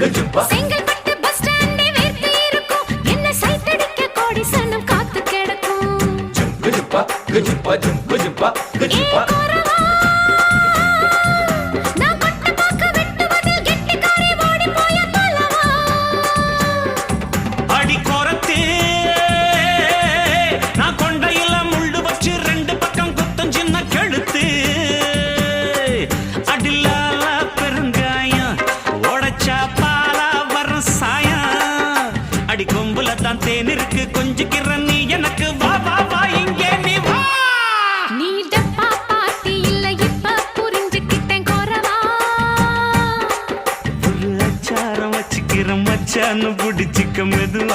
Chengalpattu bus ஸ்டாண்டே வேர்த்து இருக்கும் என்ன சைட் அடிக்க கோடி சனம் காத்து கிடக்கும் நான் பட்ட பாக்க வெட்டுவதில் கெட்டிக்காரி ஓடி போய பலவா அடி கோரத்தே நான் கொண்டையில முள்ளு வச்சு ரெண்டு பக்கம் குத்தம் சின்ன கழுத்து அடிலால பெருங்காயம் உடைச்சா பாலா வரும் சாயம் அடி கொம்புல தான் தேன் இருக்கு கொஞ்சிக்கிற நீ எனக்கு வா வா வா இங்கே நீ வா நீ டப்பா பாட்டி இல்ல இப்ப புரிஞ்சுக்கிட்டேன் கோரவா ஒரு அச்சாரம் வச்சுக்கிற மச்சான்னு பிடிச்சிக்க மெதுவா